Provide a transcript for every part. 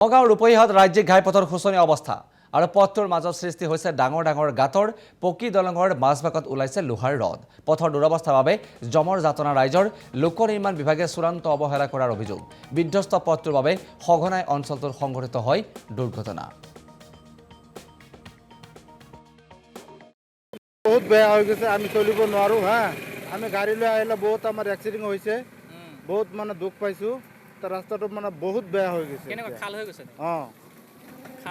নগাঁও ৰূপহীহাট ৰাজ্যিক ঘাইপথৰ শোচনীয় অৱস্থা আৰু পথটোৰ মাজত সৃষ্টি হৈছে ডাঙৰ ডাঙৰ গাঁতৰ পকী দলঙৰ মাজভাগত ওলাইছে লোহাৰ ৰড। পথৰ দুৰৱস্থাৰ বাবে জমৰ যাতনা ৰাইজৰ। লোক নিৰ্মাণ বিভাগে চূড়ান্ত অৱহেলা কৰাৰ অভিযোগ। বিধ্বস্ত পথটোৰ বাবে সঘনাই অঞ্চলটোত সংঘটিত হয় দুৰ্ঘটনা। বহুত বেয়া হৈ গৈছে, আমি চলিব নোৱাৰো। আমি গাড়ী লৈ আহিলে বহুত আমাৰ এক্সিডেণ্ট হৈছে, বহুত মানে দুখ পাইছোঁ। ৰাস্তাটো মানে বহুত বেয়া হৈ গৈছে।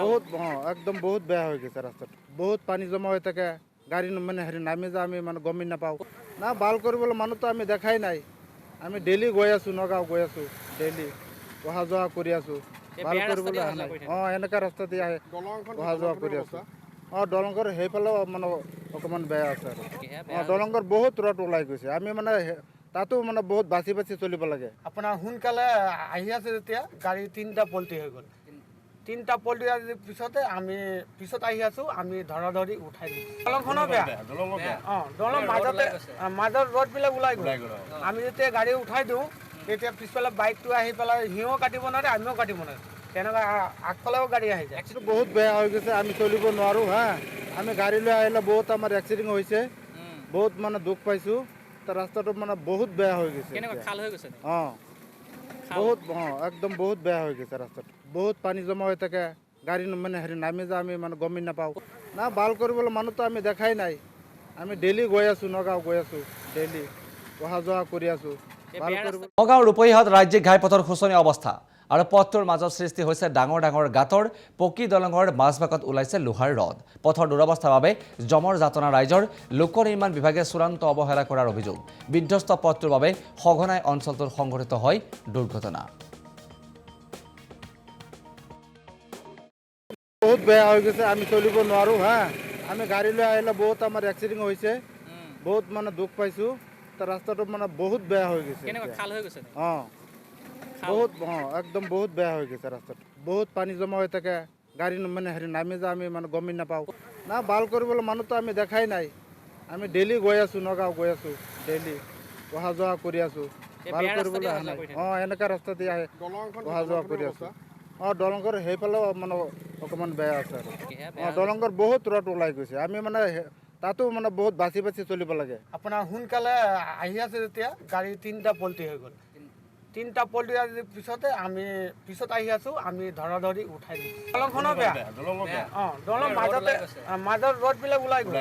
বহুত একদম বহুত বেয়া হৈ গৈছে ৰাস্তাটো। বহুত পানী জমা হৈ থাকে, গাড়ী মানে নামি যায়, আমি মানে গমেই নাপাওঁ। না ভাল কৰিবলৈ মানুহটো আমি দেখাই নাই। আমি ডেইলি গৈ আছোঁ, নগাঁও গৈ আছোঁ, ডেইলি অহা যোৱা কৰি আছোঁ, ভাল কৰিবলৈ অহা নাই। এনেকুৱা ৰাস্তা দি আহে, অহা যোৱা কৰি আছোঁ। দলংঘৰ সেইফালেও মানে অকণমান বেয়া আছে আৰু দলংঘৰ বহুত ৰড ওলাই গৈছে। আমি মানে তাতো মানে বহুত বাচি বাচি চলিব লাগে। আপোনাৰ সোনকালে আহি আছে যেতিয়া গাড়ী তিনিটা পল্টি হৈ গ'ল। তিনিটা পল্টি পিছতে আমি পিছত আহি আছোঁ, আমি ধৰাধৰি উঠাই দিছোঁ। দলংখনো বেয়া, দলং মাজত ৰডবিলাক ওলাই গ'ল। আমি যেতিয়া গাড়ী উঠাই দিওঁ তেতিয়া পিছফালে বাইকটো আহি পেলাই সিও কাটিব নোৱাৰে, আমিও কাটিব নোৱাৰে, তেনেকুৱা আগফালেও গাড়ী আহি যায়। বহুত বেয়া হৈ গৈছে, আমি চলিব নোৱাৰো। আমি গাড়ী লৈ আহিলে বহুত আমাৰ এক্সিডেণ্ট হৈছে, বহুত মানে দুখ পাইছোঁ। ৰাস্তাটো মানে বহুত বেয়া হৈ গৈছে। বহুত একদম বহুত বেয়া হৈ গৈছে ৰাস্তাটো। বহুত পানী জমা হৈ থাকে, গাড়ী মানে নামি যায়, আমি মানে গমেই নাপাওঁ। না ভাল কৰিবলৈ মানুহটো আমি দেখাই নাই। আমি ডেইলি গৈ আছোঁ, নগাঁও গৈ আছোঁ, ডেইলি অহা যোৱা কৰি আছোঁ, ভাল কৰিব। নগাঁও ৰূপহীহাট ৰাজ্যিক ঘাইপথৰ শোচনীয় অৱস্থা আৰু পথটোৰ মাজত সৃষ্টি হৈছে ডাঙৰ ডাঙৰ গাঁতৰ পকী দলঙৰ মাজভাগত ওলাইছে লোহাৰ ৰড। পথৰ দুৰৱস্থাৰ বাবে জমৰ যাতনা ৰাইজৰ। লোক নিৰ্মাণ বিভাগে চূড়ান্ত অৱহেলা কৰাৰ অভিযোগ। বিধ্বস্ত পথটোৰ বাবে সঘনাই অঞ্চলটোত সংঘটিত হয় দুৰ্ঘটনা। বহুত বেয়া হৈ গৈছে, আমি চলিব নোৱাৰো। আমি গাড়ী লৈ আহিলে বহুত আমাৰ এক্সিডেণ্ট হৈছে, বহুত মানে দুখ পাইছোঁ। ৰাস্তাটো মানে বহুত বেয়া হৈ গৈছে। বহুত একদম বহুত বেয়া হৈ গৈছে ৰাস্তাটো। বহুত পানী জমা হৈ থাকে, গাড়ী মানে নামি যায়, আমি মানে গমেই নাপাওঁ। না ভাল কৰিবলৈ মানুহটো আমি দেখাই নাই। আমি ডেইলি গৈ আছোঁ, নগাঁও গৈ আছোঁ, ডেইলি অহা যোৱা কৰি আছোঁ, ভাল কৰিবলৈ অহা নাই। এনেকুৱা ৰাস্তা দি আহে, অহা যোৱা কৰি আছোঁ। দলংঘৰ সেইফালেও মানে অকণমান বেয়া আছে আৰু দলংঘৰ বহুত ৰড ওলাই গৈছে। আমি মানে তাতো মানে বহুত বাচি বাচি চলিব লাগে। আপোনাৰ সোনকালে আহি আছে যেতিয়া গাড়ী তিনিটা পল্টি হৈ গ'ল। তিনিটা পল্টি পিছতে আমি পিছত আহি আছোঁ, আমি ধৰাধৰি উঠাই দিছোঁ। দলংখনো বেয়া, দলং মাজত ৰডবিলাক ওলাই গ'ল।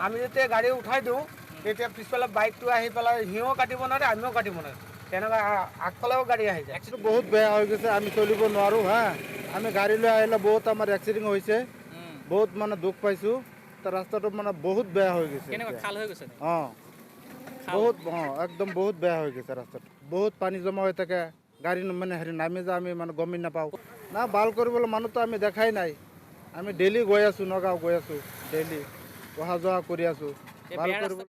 আমি যেতিয়া গাড়ী উঠাই দিওঁ তেতিয়া পিছফালে বাইকটো আহি পেলাই সিও কাটিব নোৱাৰে, আমিও কাটিব নোৱাৰে, তেনেকুৱা আগফালেও গাড়ী আহি যায়। বহুত বেয়া হৈ গৈছে, আমি চলিব নোৱাৰো। আমি গাড়ী লৈ আহিলে বহুত আমাৰ এক্সিডেণ্ট হৈছে, বহুত মানে দুখ পাইছোঁ। ৰাস্তাটো মানে বহুত বেয়া হৈ গৈছে। বহুত একদম বহুত বেয়া হৈ গৈছে ৰাস্তাটো। বহুত পানী জমা হৈ থাকে, গাড়ী মানে নামি যায়, আমি মানে গমেই নাপাওঁ। না ভাল কৰিবলৈ মানুহটো আমি দেখাই নাই। আমি ডেইলি গৈ আছোঁ, নগাঁও গৈ আছোঁ, ডেইলি অহা যোৱা কৰি আছোঁ, ভাল কৰিব।